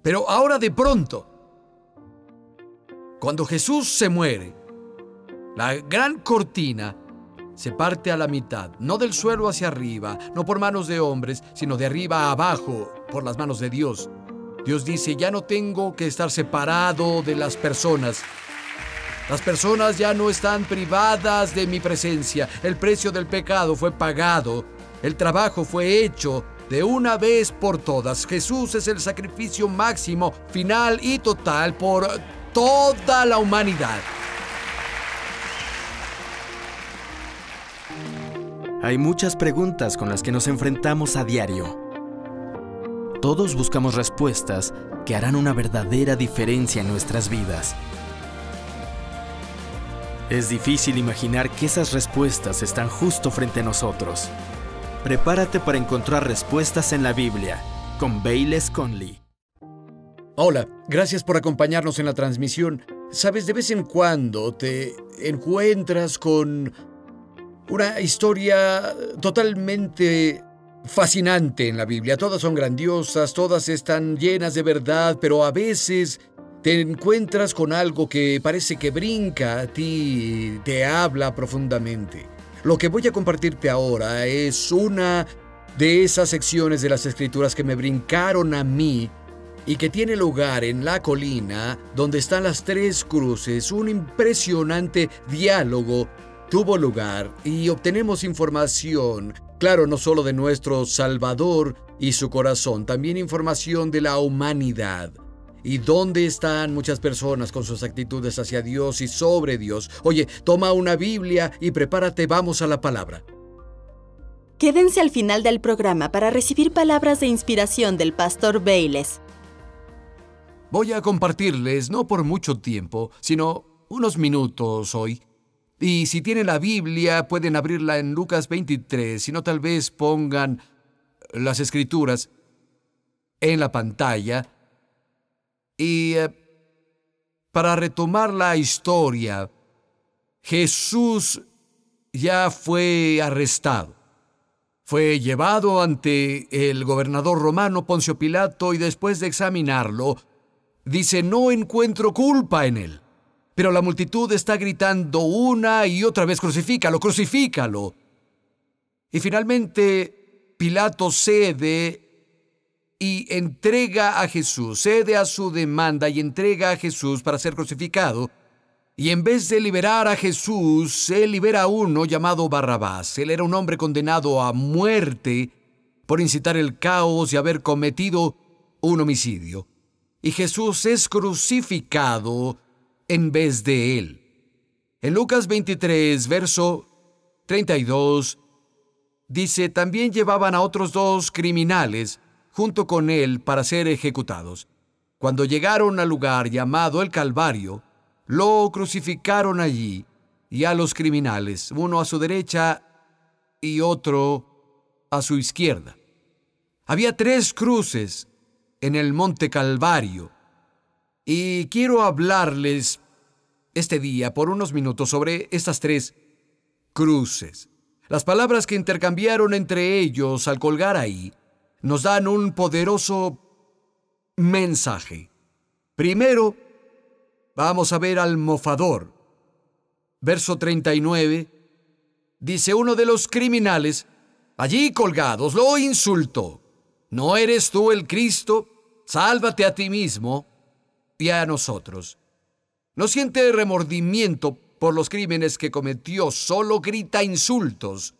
Pero ahora de pronto, cuando Jesús se muere, la gran cortina se parte a la mitad, no del suelo hacia arriba, no por manos de hombres, sino de arriba a abajo, por las manos de Dios. Dios dice, ya no tengo que estar separado de las personas. Las personas ya no están privadas de mi presencia. El precio del pecado fue pagado. El trabajo fue hecho de una vez por todas. Jesús es el sacrificio máximo, final y total por toda la humanidad. Hay muchas preguntas con las que nos enfrentamos a diario. Todos buscamos respuestas que harán una verdadera diferencia en nuestras vidas. Es difícil imaginar que esas respuestas están justo frente a nosotros. Prepárate para encontrar respuestas en la Biblia, con Bayless Conley. Hola, gracias por acompañarnos en la transmisión. Sabes, de vez en cuando te encuentras con una historia totalmente fascinante en la Biblia. Todas son grandiosas, todas están llenas de verdad, pero a veces te encuentras con algo que parece que brinca a ti y te habla profundamente. Lo que voy a compartirte ahora es una de esas secciones de las Escrituras que me brincaron a mí y que tiene lugar en la colina donde están las tres cruces. Un impresionante diálogo tuvo lugar y obtenemos información, claro, no solo de nuestro Salvador y su corazón, también información de la humanidad. ¿Y dónde están muchas personas con sus actitudes hacia Dios y sobre Dios? Oye, toma una Biblia y prepárate, vamos a la palabra. Quédense al final del programa para recibir palabras de inspiración del pastor Bayless. Voy a compartirles, no por mucho tiempo, sino unos minutos hoy. Y si tienen la Biblia, pueden abrirla en Lucas 23, si no tal vez pongan las Escrituras en la pantalla. Y para retomar la historia, Jesús ya fue arrestado. Fue llevado ante el gobernador romano Poncio Pilato y después de examinarlo, dice, no encuentro culpa en él. Pero la multitud está gritando una y otra vez, crucifícalo, crucifícalo. Y finalmente Pilato cede y entrega a Jesús, cede a su demanda y entrega a Jesús para ser crucificado. Y en vez de liberar a Jesús, él libera a uno llamado Barrabás. Él era un hombre condenado a muerte por incitar el caos y haber cometido un homicidio. Y Jesús es crucificado en vez de él. En Lucas 23, verso 32, dice, también llevaban a otros dos criminales junto con él para ser ejecutados. Cuando llegaron al lugar llamado el Calvario, lo crucificaron allí y a los criminales, uno a su derecha y otro a su izquierda. Había tres cruces en el monte Calvario. Y quiero hablarles este día por unos minutos sobre estas tres cruces. Las palabras que intercambiaron entre ellos al colgar ahí nos dan un poderoso mensaje. Primero, vamos a ver al mofador. Verso 39, dice uno de los criminales, allí colgados, lo insultó. ¿No eres tú el Cristo? Sálvate a ti mismo y a nosotros. No siente remordimiento por los crímenes que cometió, solo grita insultos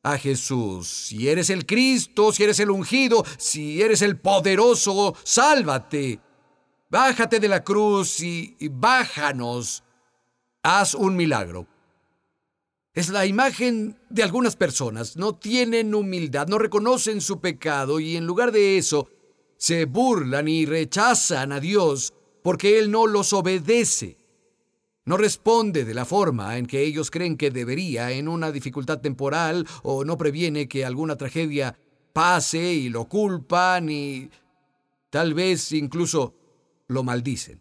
a Jesús. Si eres el Cristo, si eres el ungido, si eres el poderoso, sálvate. Bájate de la cruz y bájanos. Haz un milagro. Es la imagen de algunas personas. No tienen humildad, no reconocen su pecado y en lugar de eso, se burlan y rechazan a Dios porque Él no los obedece. No responde de la forma en que ellos creen que debería en una dificultad temporal o no previene que alguna tragedia pase y lo culpan y tal vez incluso lo maldicen.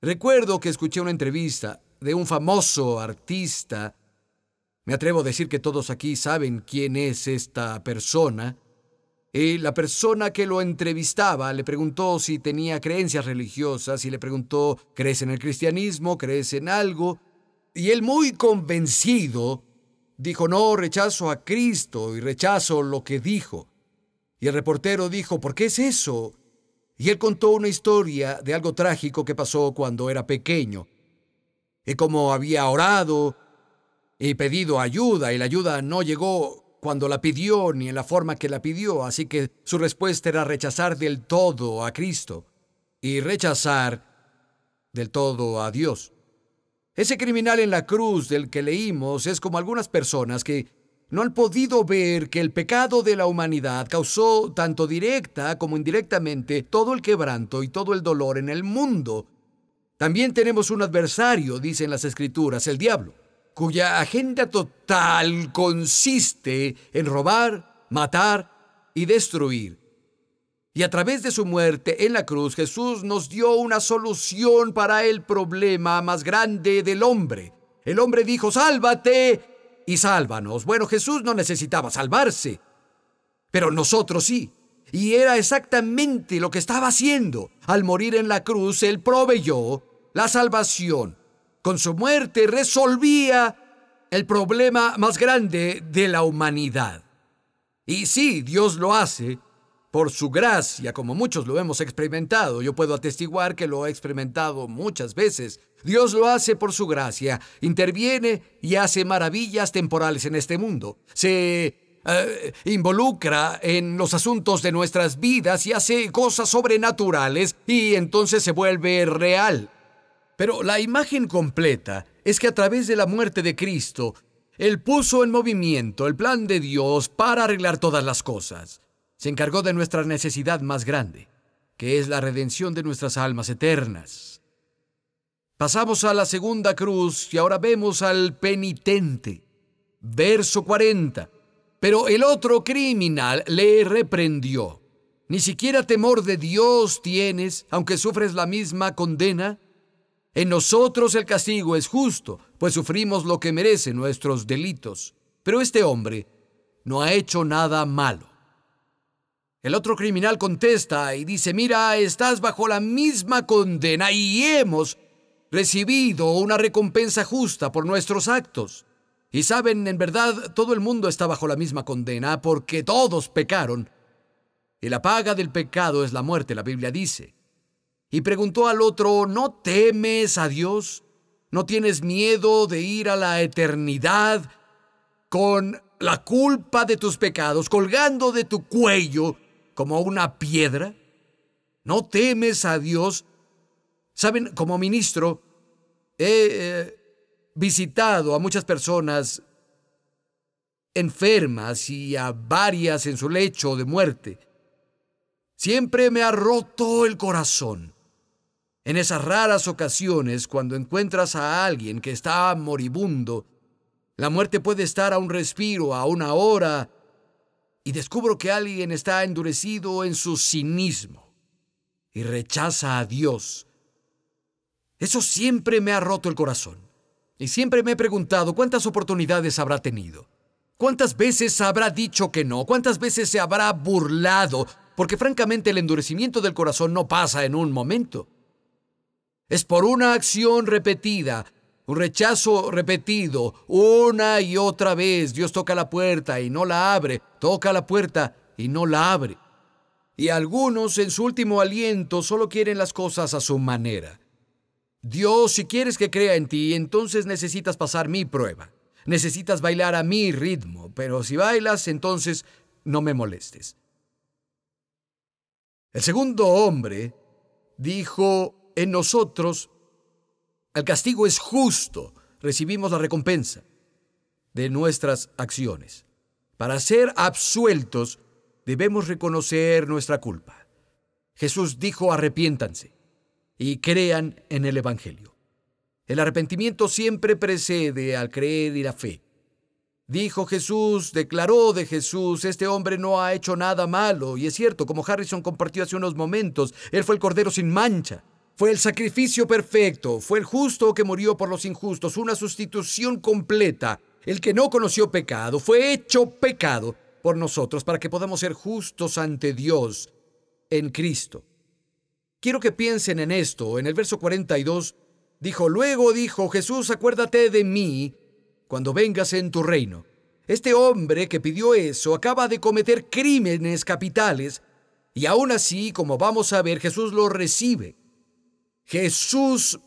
Recuerdo que escuché una entrevista de un famoso artista. Me atrevo a decir que todos aquí saben quién es esta persona. Y la persona que lo entrevistaba le preguntó si tenía creencias religiosas y le preguntó, ¿crees en el cristianismo? ¿Crees en algo? Y él, muy convencido, dijo, no, rechazo a Cristo y rechazo lo que dijo. Y el reportero dijo, ¿por qué es eso? Y él contó una historia de algo trágico que pasó cuando era pequeño. Y como había orado y pedido ayuda, y la ayuda no llegó cuando la pidió ni en la forma que la pidió, así que su respuesta era rechazar del todo a Cristo y rechazar del todo a Dios. Ese criminal en la cruz del que leímos es como algunas personas que no han podido ver que el pecado de la humanidad causó tanto directa como indirectamente todo el quebranto y todo el dolor en el mundo. También tenemos un adversario, dicen las Escrituras, el diablo, cuya agenda total consiste en robar, matar y destruir. Y a través de su muerte en la cruz, Jesús nos dio una solución para el problema más grande del hombre. El hombre dijo, sálvate y sálvanos. Bueno, Jesús no necesitaba salvarse, pero nosotros sí. Y era exactamente lo que estaba haciendo. Al morir en la cruz, Él proveyó la salvación. Con su muerte resolvía el problema más grande de la humanidad. Y sí, Dios lo hace por su gracia, como muchos lo hemos experimentado. Yo puedo atestiguar que lo he experimentado muchas veces. Dios lo hace por su gracia, interviene y hace maravillas temporales en este mundo. Se involucra en los asuntos de nuestras vidas y hace cosas sobrenaturales y entonces se vuelve real. Pero la imagen completa es que a través de la muerte de Cristo, Él puso en movimiento el plan de Dios para arreglar todas las cosas. Se encargó de nuestra necesidad más grande, que es la redención de nuestras almas eternas. Pasamos a la segunda cruz y ahora vemos al penitente. Verso 40. Pero el otro criminal le reprendió. ¿Ni siquiera temor de Dios tienes, aunque sufres la misma condena? En nosotros el castigo es justo, pues sufrimos lo que merecen nuestros delitos. Pero este hombre no ha hecho nada malo. El otro criminal contesta y dice, mira, estás bajo la misma condena y hemos recibido una recompensa justa por nuestros actos. Y saben, en verdad, todo el mundo está bajo la misma condena porque todos pecaron. Y la paga del pecado es la muerte, la Biblia dice. Y preguntó al otro, ¿no temes a Dios? ¿No tienes miedo de ir a la eternidad con la culpa de tus pecados colgando de tu cuello como una piedra? ¿No temes a Dios? Saben, como ministro, he visitado a muchas personas enfermas y a varias en su lecho de muerte. Siempre me ha roto el corazón. En esas raras ocasiones, cuando encuentras a alguien que está moribundo, la muerte puede estar a un respiro, a una hora, y descubro que alguien está endurecido en su cinismo y rechaza a Dios. Eso siempre me ha roto el corazón. Y siempre me he preguntado cuántas oportunidades habrá tenido. ¿Cuántas veces habrá dicho que no? ¿Cuántas veces se habrá burlado? Porque francamente el endurecimiento del corazón no pasa en un momento. Es por una acción repetida, un rechazo repetido, una y otra vez. Dios toca la puerta y no la abre, toca la puerta y no la abre. Y algunos en su último aliento solo quieren las cosas a su manera. Dios, si quieres que crea en ti, entonces necesitas pasar mi prueba. Necesitas bailar a mi ritmo, pero si bailas, entonces no me molestes. El segundo hombre dijo, en nosotros el castigo es justo, recibimos la recompensa de nuestras acciones. Para ser absueltos, debemos reconocer nuestra culpa. Jesús dijo, arrepiéntanse y crean en el Evangelio. El arrepentimiento siempre precede al creer y la fe. Dijo Jesús, declaró de Jesús, este hombre no ha hecho nada malo. Y es cierto, como Harrison compartió hace unos momentos, él fue el Cordero sin mancha. Fue el sacrificio perfecto, fue el justo que murió por los injustos, una sustitución completa. El que no conoció pecado fue hecho pecado por nosotros para que podamos ser justos ante Dios en Cristo. Quiero que piensen en esto. En el verso 42 luego dijo Jesús: acuérdate de mí cuando vengas en tu reino. Este hombre que pidió eso acaba de cometer crímenes capitales y aún así, como vamos a ver, Jesús lo recibe. Jesús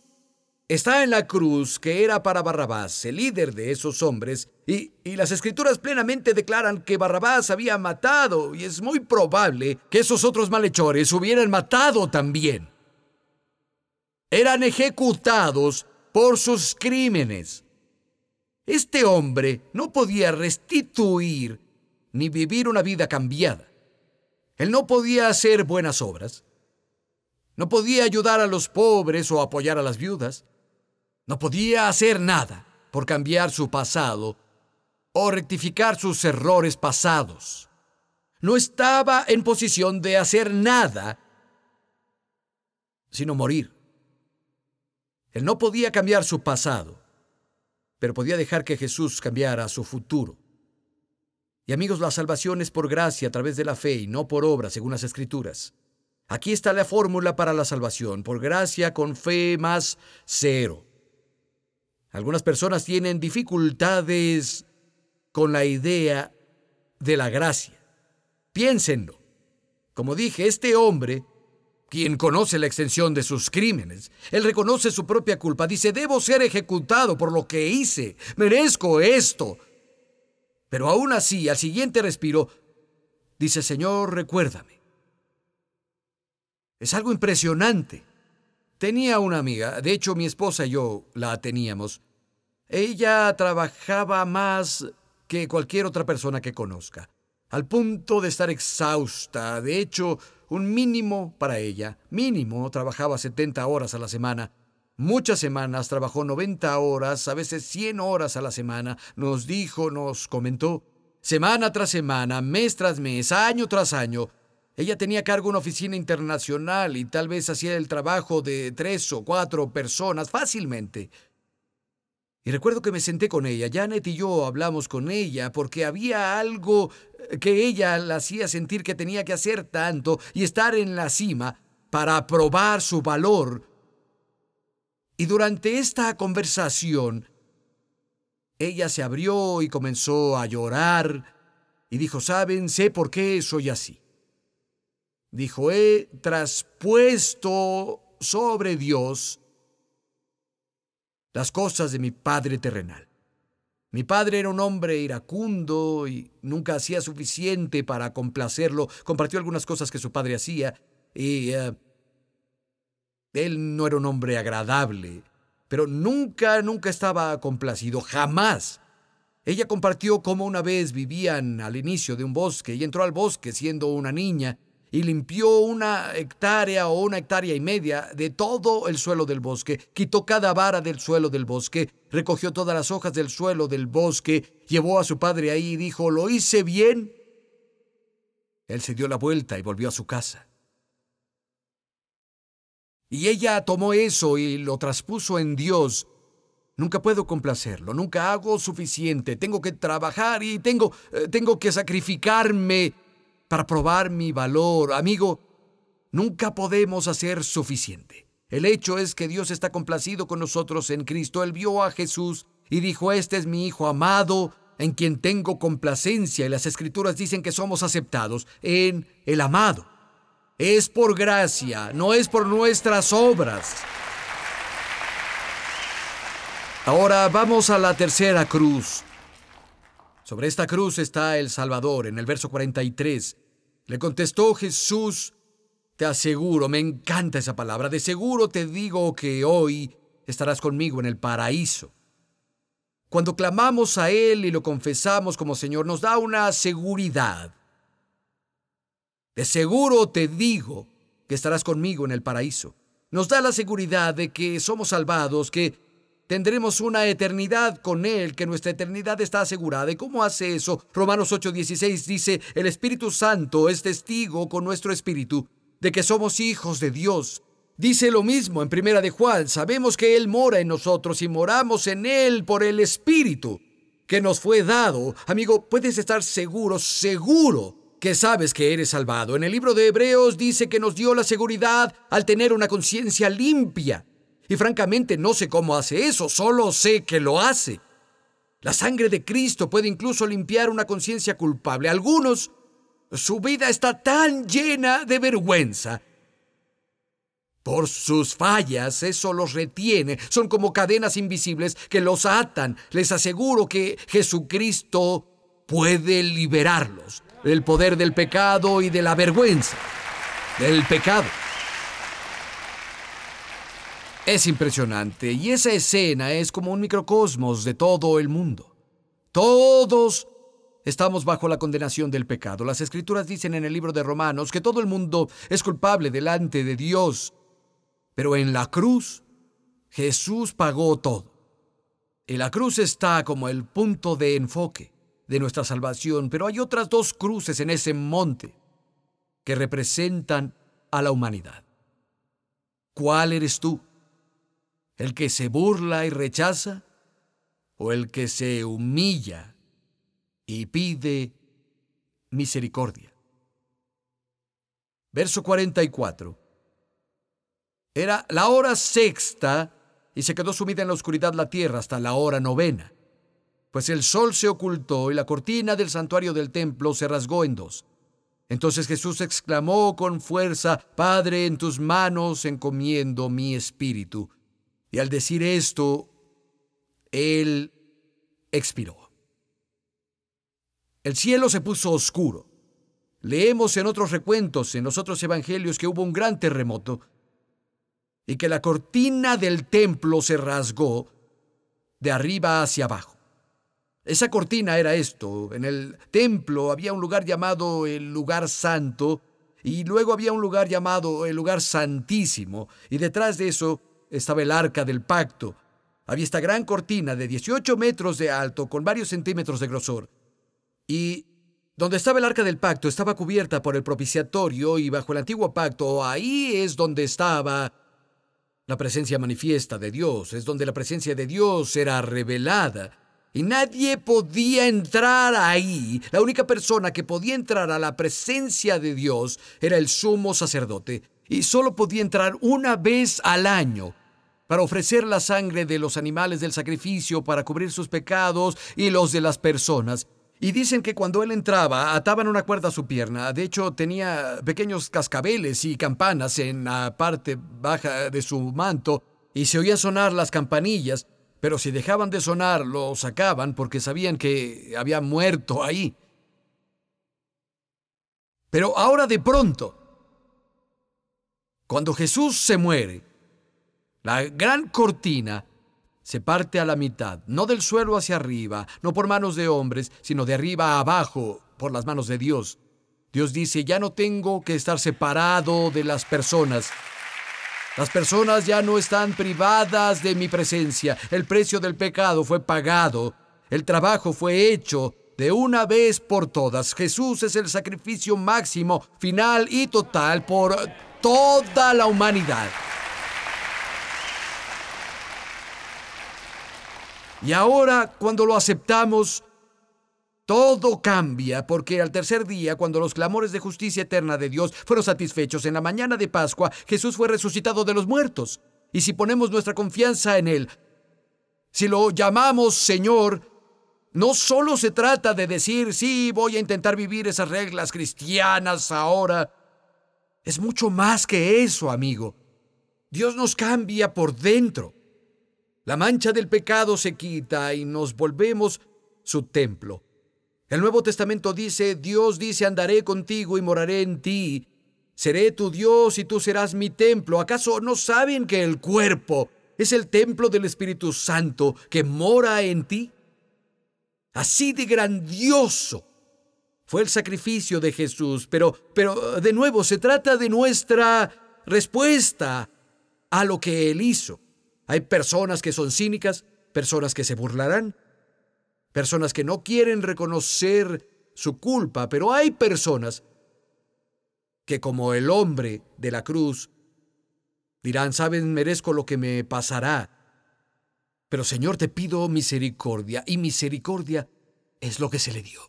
está en la cruz que era para Barrabás, el líder de esos hombres, y las Escrituras plenamente declaran que Barrabás había matado, y es muy probable que esos otros malhechores hubieran matado también. Eran ejecutados por sus crímenes. Este hombre no podía restituir ni vivir una vida cambiada. Él no podía hacer buenas obras. No podía ayudar a los pobres o apoyar a las viudas. No podía hacer nada por cambiar su pasado o rectificar sus errores pasados. No estaba en posición de hacer nada sino morir. Él no podía cambiar su pasado, pero podía dejar que Jesús cambiara su futuro. Y amigos, la salvación es por gracia a través de la fe y no por obra, según las Escrituras. Aquí está la fórmula para la salvación: por gracia con fe más 0. Algunas personas tienen dificultades con la idea de la gracia. Piénsenlo. Como dije, este hombre, quien conoce la extensión de sus crímenes, él reconoce su propia culpa. Dice: debo ser ejecutado por lo que hice. Merezco esto. Pero aún así, al siguiente respiro, dice: Señor, recuérdame. Es algo impresionante. Tenía una amiga, de hecho mi esposa y yo la teníamos. Ella trabajaba más que cualquier otra persona que conozca, al punto de estar exhausta. De hecho, un mínimo para ella. Mínimo trabajaba 70 horas a la semana. Muchas semanas trabajó 90 horas, a veces 100 horas a la semana. Nos dijo, nos comentó, semana tras semana, mes tras mes, año tras año. Ella tenía a cargo una oficina internacional y tal vez hacía el trabajo de 3 o 4 personas fácilmente. Y recuerdo que me senté con ella. Janet y yo hablamos con ella porque había algo que ella la hacía sentir que tenía que hacer tanto y estar en la cima para probar su valor. Y durante esta conversación, ella se abrió y comenzó a llorar y dijo: ¿saben? Sé por qué soy así. Dijo: he traspuesto sobre Dios las cosas de mi padre terrenal. Mi padre era un hombre iracundo y nunca hacía suficiente para complacerlo. Compartió algunas cosas que su padre hacía y él no era un hombre agradable, pero nunca estaba complacido, jamás. Ella compartió cómo una vez vivían al inicio de un bosque y entró al bosque siendo una niña y limpió 1 hectárea o 1,5 hectáreas de todo el suelo del bosque, quitó cada vara del suelo del bosque, recogió todas las hojas del suelo del bosque, llevó a su padre ahí y dijo: ¿lo hice bien? Él se dio la vuelta y volvió a su casa. Y ella tomó eso y lo traspuso en Dios. Nunca puedo complacerlo, nunca hago suficiente, tengo que trabajar y tengo que sacrificarme para probar mi valor. Amigo, nunca podemos hacer suficiente. El hecho es que Dios está complacido con nosotros en Cristo. Él vio a Jesús y dijo: este es mi Hijo amado, en quien tengo complacencia. Y las Escrituras dicen que somos aceptados en el amado. Es por gracia, no es por nuestras obras. Ahora vamos a la tercera cruz. Sobre esta cruz está el Salvador. En el verso 43, le contestó Jesús: te aseguro, me encanta esa palabra, de seguro te digo que hoy estarás conmigo en el paraíso. Cuando clamamos a Él y lo confesamos como Señor, nos da una seguridad. De seguro te digo que estarás conmigo en el paraíso. Nos da la seguridad de que somos salvados, que tendremos una eternidad con Él, que nuestra eternidad está asegurada. ¿Y cómo hace eso? Romanos 8:16 dice: el Espíritu Santo es testigo con nuestro espíritu de que somos hijos de Dios. Dice lo mismo en 1 de Juan: sabemos que Él mora en nosotros y moramos en Él por el Espíritu. que nos fue dado. Amigo, puedes estar seguro que sabes que eres salvado. En el libro de Hebreos dice que nos dio la seguridad al tener una conciencia limpia. Y francamente no sé cómo hace eso, solo sé que lo hace. La sangre de Cristo puede incluso limpiar una conciencia culpable. Algunos, su vida está tan llena de vergüenza. Por sus fallas, eso los retiene. Son como cadenas invisibles que los atan. Les aseguro que Jesucristo puede liberarlos del poder del pecado y de la vergüenza del pecado. Es impresionante, y esa escena es como un microcosmos de todo el mundo. Todos estamos bajo la condenación del pecado. Las Escrituras dicen en el libro de Romanos que todo el mundo es culpable delante de Dios. Pero en la cruz, Jesús pagó todo. Y la cruz está como el punto de enfoque de nuestra salvación, pero hay otras dos cruces en ese monte que representan a la humanidad. ¿Cuál eres tú? ¿El que se burla y rechaza? ¿O el que se humilla y pide misericordia? Verso 44. Era la hora sexta y se quedó sumida en la oscuridad la tierra hasta la hora novena. Pues el sol se ocultó y la cortina del santuario del templo se rasgó en dos. Entonces Jesús exclamó con fuerza: Padre, en tus manos encomiendo mi espíritu. Y al decir esto, Él expiró. El cielo se puso oscuro. Leemos en otros recuentos, en los otros evangelios, que hubo un gran terremoto y que la cortina del templo se rasgó de arriba hacia abajo. Esa cortina era esto: en el templo había un lugar llamado el lugar santo y luego había un lugar llamado el lugar santísimo, y detrás de eso estaba el arca del pacto. Había esta gran cortina de 18 metros de alto con varios centímetros de grosor. Y donde estaba el arca del pacto estaba cubierta por el propiciatorio, y bajo el antiguo pacto ahí es donde estaba la presencia manifiesta de Dios. Es donde la presencia de Dios era revelada. Y nadie podía entrar ahí. La única persona que podía entrar a la presencia de Dios era el sumo sacerdote. Y solo podía entrar una vez al año para ofrecer la sangre de los animales del sacrificio para cubrir sus pecados y los de las personas. Y dicen que cuando él entraba, ataban una cuerda a su pierna. De hecho, tenía pequeños cascabeles y campanas en la parte baja de su manto, y se oía sonar las campanillas, pero si dejaban de sonar, lo sacaban porque sabían que había muerto ahí. Pero ahora de pronto, cuando Jesús se muere, la gran cortina se parte a la mitad, no del suelo hacia arriba, no por manos de hombres, sino de arriba a abajo, por las manos de Dios. Dios dice: ya no tengo que estar separado de las personas. Las personas ya no están privadas de mi presencia. El precio del pecado fue pagado. El trabajo fue hecho de una vez por todas. Jesús es el sacrificio máximo, final y total por toda la humanidad. Y ahora, cuando lo aceptamos, todo cambia, porque al tercer día, cuando los clamores de justicia eterna de Dios fueron satisfechos, en la mañana de Pascua, Jesús fue resucitado de los muertos. Y si ponemos nuestra confianza en Él, si lo llamamos Señor, no solo se trata de decir: sí, voy a intentar vivir esas reglas cristianas ahora. Es mucho más que eso, amigo. Dios nos cambia por dentro. La mancha del pecado se quita y nos volvemos su templo. El Nuevo Testamento dice: Dios dice, andaré contigo y moraré en ti. Seré tu Dios y tú serás mi templo. ¿Acaso no saben que el cuerpo es el templo del Espíritu Santo que mora en ti? Así de grandioso fue el sacrificio de Jesús. Pero de nuevo, se trata de nuestra respuesta a lo que Él hizo. Hay personas que son cínicas, personas que se burlarán, personas que no quieren reconocer su culpa, pero hay personas que, como el hombre de la cruz, dirán: ¿saben? Merezco lo que me pasará. Pero Señor, te pido misericordia, y misericordia es lo que se le dio.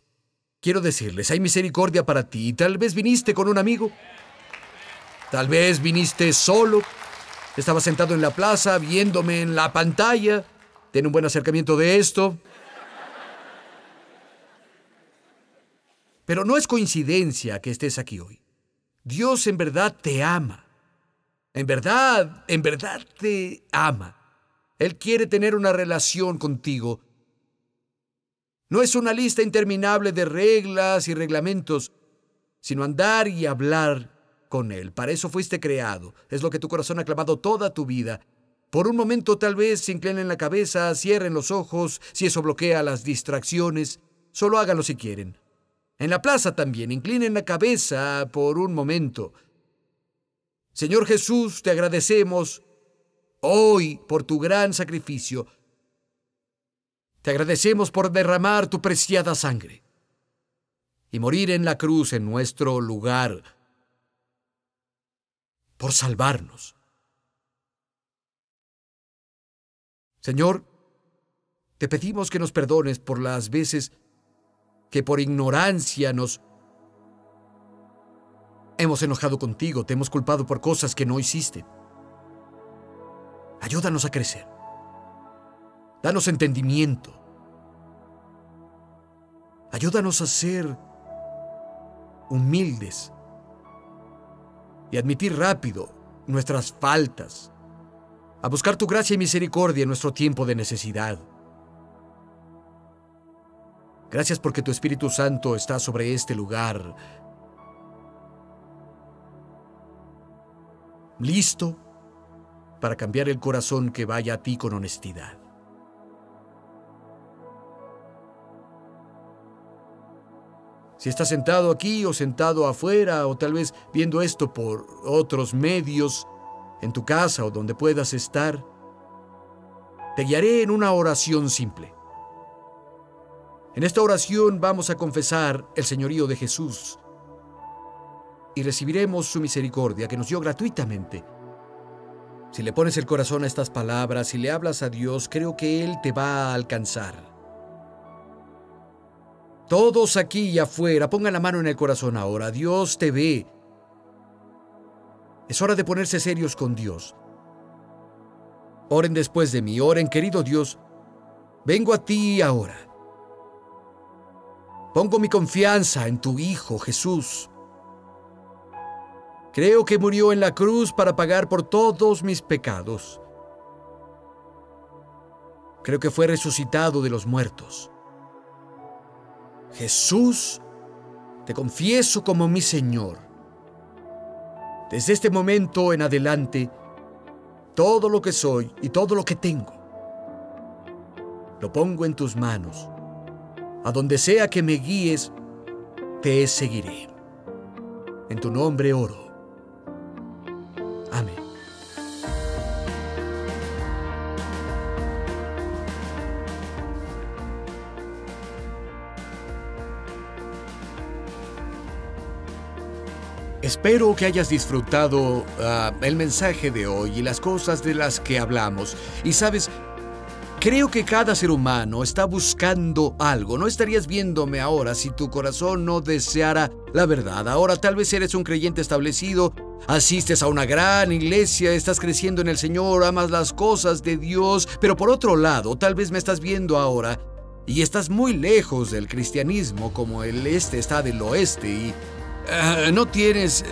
Quiero decirles, hay misericordia para ti. Tal vez viniste con un amigo. Tal vez viniste solo. Estabas sentado en la plaza, viéndome en la pantalla. Ten un buen acercamiento de esto. Pero no es coincidencia que estés aquí hoy. Dios en verdad te ama. En verdad te ama. Él quiere tener una relación contigo. No es una lista interminable de reglas y reglamentos, sino andar y hablar con Él. Para eso fuiste creado. Es lo que tu corazón ha clamado toda tu vida. Por un momento tal vez se inclinen la cabeza, cierren los ojos, si eso bloquea las distracciones. Solo háganlo si quieren. En la plaza también, inclinen la cabeza por un momento. Señor Jesús, te agradecemos hoy por tu gran sacrificio. Te agradecemos por derramar tu preciada sangre y morir en la cruz en nuestro lugar, por salvarnos. Señor, te pedimos que nos perdones por las veces que por ignorancia nos hemos enojado contigo, te hemos culpado por cosas que no hiciste. Ayúdanos a crecer. Danos entendimiento. Ayúdanos a ser humildes y admitir rápido nuestras faltas, a buscar tu gracia y misericordia en nuestro tiempo de necesidad. Gracias porque tu Espíritu Santo está sobre este lugar, listo para cambiar el corazón que vaya a ti con honestidad. Si estás sentado aquí o sentado afuera o tal vez viendo esto por otros medios, en tu casa o donde puedas estar, te guiaré en una oración simple. En esta oración vamos a confesar el señorío de Jesús y recibiremos su misericordia que nos dio gratuitamente. Si le pones el corazón a estas palabras y le hablas a Dios, creo que Él te va a alcanzar. Todos aquí y afuera, pongan la mano en el corazón ahora. Dios te ve. Es hora de ponerse serios con Dios. Oren después de mí. Oren, querido Dios. Vengo a ti ahora. Pongo mi confianza en tu Hijo, Jesús. Creo que murió en la cruz para pagar por todos mis pecados. Creo que fue resucitado de los muertos. Jesús, te confieso como mi Señor. Desde este momento en adelante, todo lo que soy y todo lo que tengo, lo pongo en tus manos. A donde sea que me guíes, te seguiré. En tu nombre oro. Amén. Espero que hayas disfrutado el mensaje de hoy y las cosas de las que hablamos. Y sabes, creo que cada ser humano está buscando algo. No estarías viéndome ahora si tu corazón no deseara la verdad. Ahora tal vez eres un creyente establecido, asistes a una gran iglesia, estás creciendo en el Señor, amas las cosas de Dios, pero por otro lado, tal vez me estás viendo ahora y estás muy lejos del cristianismo como el este está del oeste y no tienes,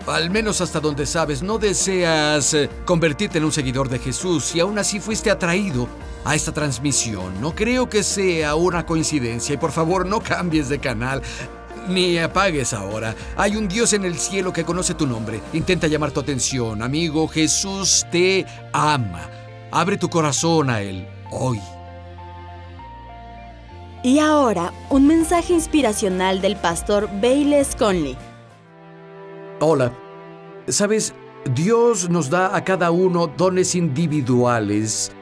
al menos hasta donde sabes, no deseas convertirte en un seguidor de Jesús y aún así fuiste atraído a esta transmisión. No creo que sea una coincidencia y por favor no cambies de canal ni apagues ahora. Hay un Dios en el cielo que conoce tu nombre. Intenta llamar tu atención, amigo. Jesús te ama. Abre tu corazón a Él hoy. Y ahora, un mensaje inspiracional del pastor Bayless Conley. Hola. ¿Sabes? Dios nos da a cada uno dones individuales,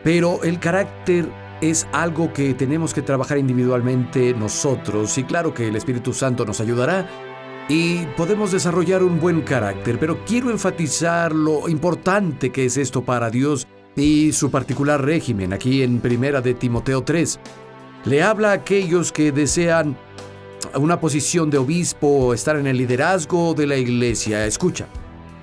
pero el carácter es algo que tenemos que trabajar individualmente nosotros. Y claro que el Espíritu Santo nos ayudará y podemos desarrollar un buen carácter, pero quiero enfatizar lo importante que es esto para Dios. y su particular régimen aquí en 1 de Timoteo 3. Le habla a aquellos que desean una posición de obispo o estar en el liderazgo de la iglesia. Escucha,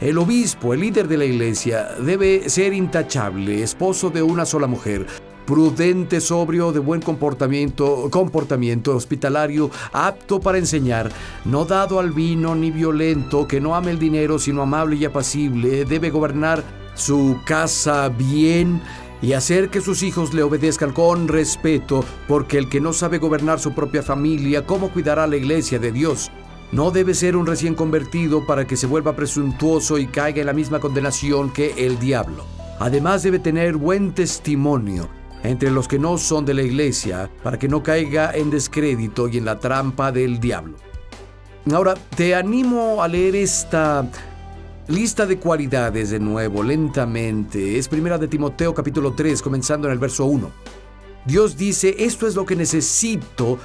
el obispo, el líder de la iglesia, debe ser intachable, esposo de una sola mujer, prudente, sobrio, de buen comportamiento, hospitalario, apto para enseñar, no dado al vino ni violento, que no ame el dinero, sino amable y apacible. Debe gobernar su casa bien y hacer que sus hijos le obedezcan con respeto, porque el que no sabe gobernar su propia familia, ¿cómo cuidará la iglesia de Dios? No debe ser un recién convertido para que se vuelva presuntuoso y caiga en la misma condenación que el diablo. Además debe tener buen testimonio entre los que no son de la iglesia, para que no caiga en descrédito y en la trampa del diablo. Ahora, te animo a leer esta lista de cualidades de nuevo, lentamente. Es 1 de Timoteo capítulo 3, comenzando en el verso 1. Dios dice, esto es lo que necesito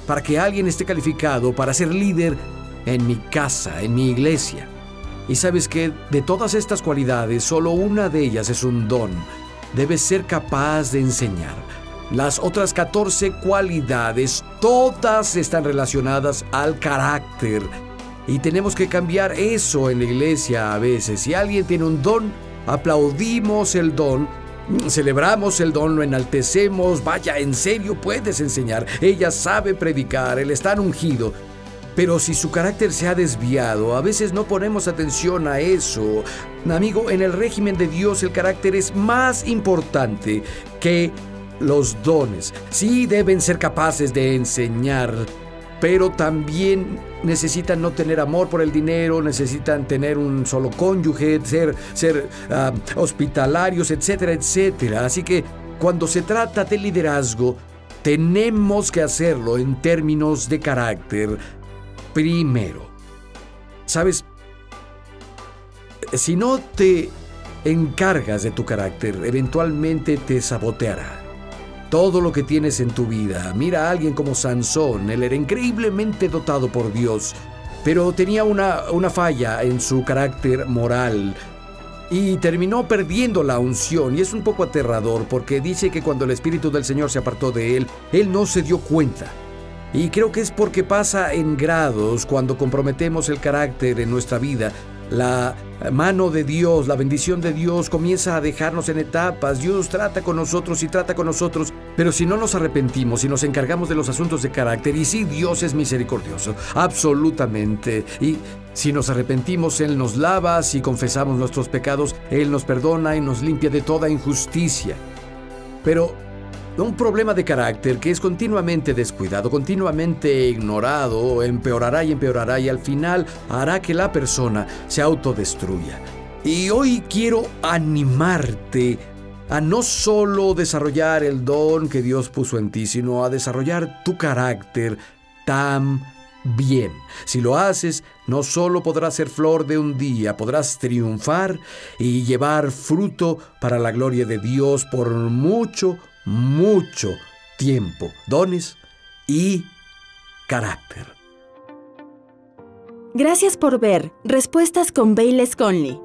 para que alguien esté calificado para ser líder en mi casa, en mi iglesia. Y sabes que de todas estas cualidades, solo una de ellas es un don. Debes ser capaz de enseñar. Las otras 14 cualidades, todas están relacionadas al carácter. Y tenemos que cambiar eso en la iglesia a veces. Si alguien tiene un don, aplaudimos el don, celebramos el don, lo enaltecemos. Vaya, en serio puedes enseñar. Ella sabe predicar, él está ungido. Pero si su carácter se ha desviado, a veces no ponemos atención a eso. Amigo, en el régimen de Dios el carácter es más importante que los dones. Sí deben ser capaces de enseñar, pero también necesitan no tener amor por el dinero, necesitan tener un solo cónyuge, ser hospitalarios, etcétera, etcétera. Así que cuando se trata de liderazgo, tenemos que hacerlo en términos de carácter primero. ¿Sabes? Si no te encargas de tu carácter, eventualmente te saboteará todo lo que tienes en tu vida. Mira a alguien como Sansón. Él era increíblemente dotado por Dios, pero tenía una falla en su carácter moral y terminó perdiendo la unción. Y es un poco aterrador porque dice que cuando el Espíritu del Señor se apartó de él, él no se dio cuenta. Y creo que es porque pasa en grados cuando comprometemos el carácter en nuestra vida. La mano de Dios, la bendición de Dios comienza a dejarnos en etapas. Dios trata con nosotros y trata con nosotros, pero si no nos arrepentimos y nos encargamos de los asuntos de carácter, y sí, Dios es misericordioso, absolutamente. Y si nos arrepentimos, Él nos lava. Si confesamos nuestros pecados, Él nos perdona y nos limpia de toda injusticia. Pero un problema de carácter que es continuamente descuidado, continuamente ignorado, empeorará y al final hará que la persona se autodestruya. Y hoy quiero animarte a no solo desarrollar el don que Dios puso en ti, sino a desarrollar tu carácter también. Si lo haces, no solo podrás ser flor de un día, podrás triunfar y llevar fruto para la gloria de Dios por mucho tiempo. Dones y carácter. Gracias por ver Respuestas con Bayless Conley.